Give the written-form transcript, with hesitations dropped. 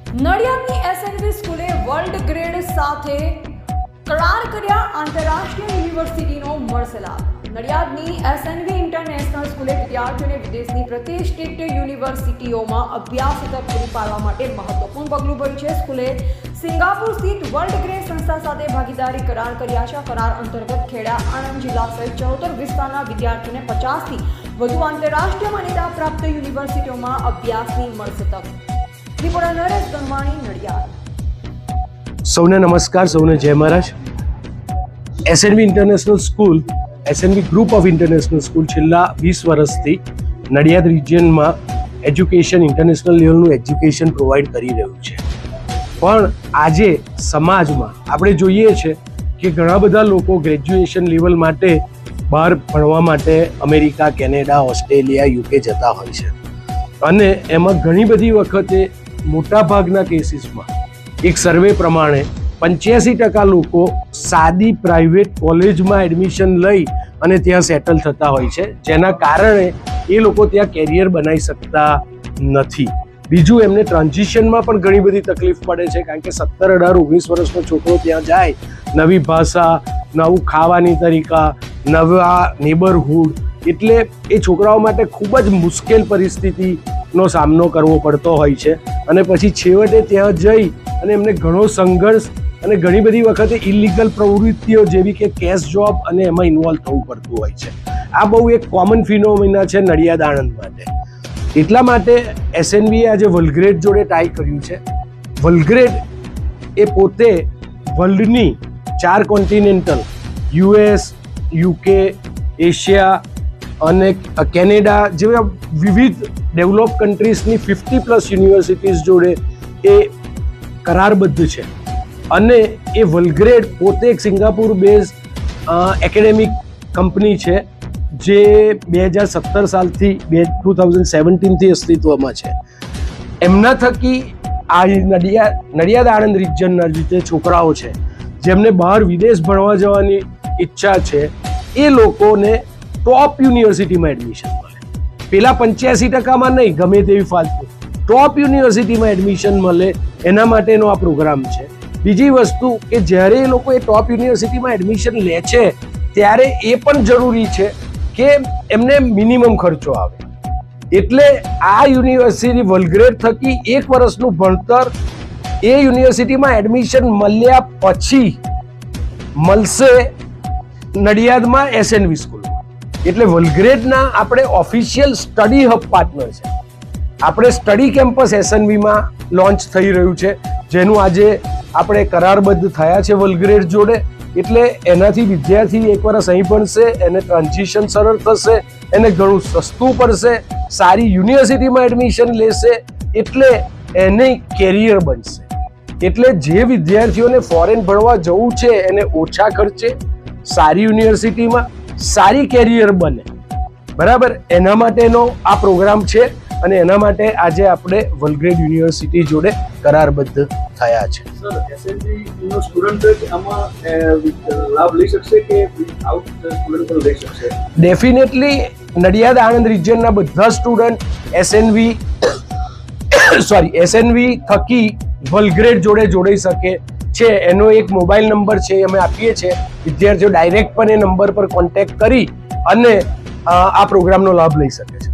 નડિયાદની એસએનવી સ્કૂલે world grade સાથે કરાર કર્યા આંતરરાષ્ટ્રીય યુનિવર્સિટીનો મળશે લાભ. નડિયાદની એસએનવી ઇન્ટરનેશનલ સ્કૂલે વિદ્યાર્થીઓને વિદેશની પ્રતિષ્ઠિત યુનિવર્સિટીઓમાં અભ્યાસ તક પૂરી પાડવા માટે મહત્વપૂર્ણ પગલું ભર્યું છે. સ્કૂલે સિંગાપુર સ્થિત વર્લ્ડ ગ્રેડ સંસ્થા સાથે ભાગીદારી કરાર કર્યા છે. કરાર અંતર્ગત ખેડા, આણંદ જિલ્લા સહિત 14 વિસ્તારના વિદ્યાર્થીઓને 50થી વધુ આંતરરાષ્ટ્રીય માન્યતા પ્રાપ્ત યુનિવર્સિટીઓમાં અભ્યાસની મળશે તક. રિપોર્ટર નરેશ ગંગવાણી, નડિયાદ. સૌને નમસ્કાર, સૌને જય મહારાજ. SNV international school, SNV group of international school છેલ્લા 20 વર્ષથી નડિયાદ રિજિયનમાં એજ્યુકેશન, ઇન્ટરનેશનલ લેવલનું એજ્યુકેશન પ્રોવાઈડ કરી રહ્યું છે. પણ આજે સમાજમાં આપણે જોઈએ છે કે ઘણા બધા લોકો ગ્રેજ્યુએશન લેવલ માટે બહાર ભણવા માટે અમેરિકા, કેનેડા, ઓસ્ટ્રેલિયા, યુકે જતા હોય છે. અને એમાં ઘણી બધી વખતે મોટાભાગના કેસીસમાં એક સર્વે પ્રમાણે 85% લોકો સાદી પ્રાઇવેટ કોલેજમાં એડમિશન લઈ અને ત્યાં સેટલ થતા હોય છે, જેના કારણે એ લોકો ત્યાં કેરિયર બનાવી શકતા નથી. બીજું, એમને ટ્રાન્ઝિશનમાં પણ ઘણી બધી તકલીફ પડે છે, કારણ કે 17, 18, 19 વર્ષનો છોકરો ત્યાં જાય, નવી ભાષા, નવું ખાવાની તરીકા, નવા નેબરહુડ, એટલે એ છોકરાઓ માટે ખૂબ જ મુશ્કેલ પરિસ્થિતિનો સામનો કરવો પડતો હોય છે. અને પછી છેવટે ત્યાં જઈ અને એમને ઘણો સંઘર્ષ અને ઘણી બધી વખતે ઇલીગલ પ્રવૃત્તિઓ જેવી કે કેશ જોબ અને એમાં ઇન્વોલ્વ થવું પડતું હોય છે. આ બહુ એક કોમન ફિનોમિના છે નડિયાદ, આણંદ માટે. એટલા માટે એસએનવીએ આજે વર્લ્ડગ્રેડ જોડે ટાઈ કર્યું છે. વર્લ્ડગ્રેડ એ પોતે વર્લ્ડની 4 કોન્ટિનેન્ટલ, યુએસ, યુકે, એશિયા અને કેનેડા જેવા વિવિધ ડેવલપ કન્ટ્રીઝની 50+ યુનિવર્સિટીઝ જોડે એ કરારબદ્ધ છે. અને એ વર્લ્ડગ્રેડ પોતે એક સિંગાપુર બેઝ એકેડેમિક કંપની છે, જે 2017 સાલથી 2017થી અસ્તિત્વમાં છે. એમના થકી આ નડિયાદ આણંદ રિજનના જે છોકરાઓ છે જેમને બહાર વિદેશ ભણવા જવાની ઈચ્છા છે, એ લોકોને ટોપ યુનિવર્સિટીમાં એડમિશન મળે. પેલા 85%માં નહીં, ગમે તેવી ફાલતુ, ટોપ યુનિવર્સિટીમાં એડમિશન મળે એના માટેનો આ પ્રોગ્રામ છે. બીજી વસ્તુ કે જ્યારે એ લોકો એ ટોપ યુનિવર્સિટીમાં એડમિશન લે છે ત્યારે એ પણ જરૂરી છે કે એમને મિનિમમ ખર્ચો આવે. એટલે આ યુનિવર્સિટી વર્લ્ડગ્રેડ થકી 1 વર્ષનું ભણતર એ યુનિવર્સિટીમાં એડમિશન મળ્યા પછી મળશે નડિયાદમાં એસએનવી સ્કૂલમાં. એટલે વર્લ્ડગ્રેડના આપણે ઓફિશિયલ સ્ટડી હબ પાર્ટનર છે. આપણે સ્ટડી કેમ્પસ એસએનવીમાં લોન્ચ થઈ રહ્યું છે, જેનું આજે આપણે કરારબદ્ધ થયા છે વર્લ્ડગ્રેડ જોડે. એટલે એનાથી વિદ્યાર્થી 1 વર્ષ અહીં ભણશે, એને ટ્રાન્ઝિશન સરળ થશે, એને ઘણું સસ્તું પડશે, સારી યુનિવર્સિટીમાં એડમિશન લેશે, એટલે એને કેરિયર બનશે. એટલે જે વિદ્યાર્થીઓને ફોરેન ભણવા જવું છે એને ઓછા ખર્ચે સારી યુનિવર્સિટીમાં સારી કેરિયર બને, બરાબર, એના માટેનો આ પ્રોગ્રામ છે. અને એના માટે આજે આપણે વર્લ્ડગ્રેડ યુનિવર્સિટી જોડે કરારબદ્ધ થયા છે. સર, એસએનવી નો સ્ટુડન્ટ જ આમાં લાભ લઈ શકશે કે આઉટ સ્ટુડન્ટ પણ લઈ શકશે? ડેફિનેટલી નડિયાદ આણંદ રિજિયનના બધા સ્ટુડન્ટ એસએનવી થકી વર્લ્ડગ્રેડ જોડે જોડાઈ શકે છે. એનો એક મોબાઈલ નંબર છે, અમે આપીએ છીએ. વિદ્યાર્થીઓ ડાયરેક્ટ પણ એ નંબર પર કોન્ટેક્ટ કરી અને આ પ્રોગ્રામનો લાભ લઈ શકે છે.